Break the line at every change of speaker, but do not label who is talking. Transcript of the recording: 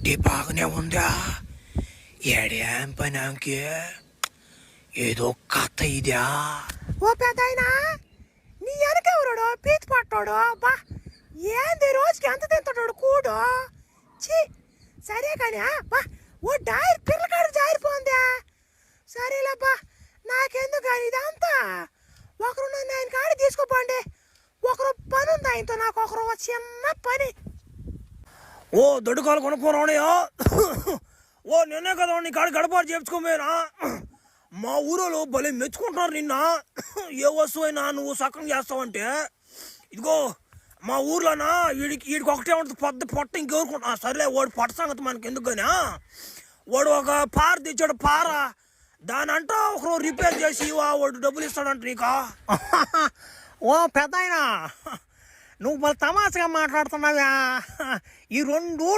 Party బాగానే ఉందా? ఏడేం పనాంకి ఏదో కథ ఇదా?
ఓ పెద్దాయనా, నీ వెనకెవరాడు పీతి పట్టాడు? బా ఏంది రోజుకి ఎంత తింటాడు కూడు? ఛీ, సరే కానీ బా ఓ డైర్ పిల్లకాడు జారిపోందా? సరేలేబ్బా, నాకెందుకు కానీ ఇదంతా. ఒకరు నన్ను ఆయన కాడి తీసుకోపోండి. ఒకరు పని ఉంది ఆయనతో, నాకు ఒకరు చిన్న పని.
ఓ దొడ్డుకాలు కొనుక్కోరాడయా? ఓ నిన్నే కదా నీ కాడ గడపాటు చేర్చుకోమేనా? మా ఊరోళ్ళు భలే మెచ్చుకుంటున్నారు నిన్న. ఏ వస్తువు అయినా నువ్వు సక్కం చేస్తావంటే. ఇదిగో మా ఊర్లోనా వీడికి ఒకటే ఉంటుంది పెద్ద పొట్ట, ఇంకెవరుకుంటా సర్లే వాడు పొట్ట సంగతి మనకి ఎందుకు కానీ వాడు ఒక పార తెచ్చాడు. పార దానంట ఒకరు రిపేర్ చేసి వాడు డబ్బులు ఇస్తాడంట నీకా.
ఓ పెద్దాయనా, నువ్వు మళ్ళీ తమాషగా మాట్లాడుతున్నావా? ఈ రెండు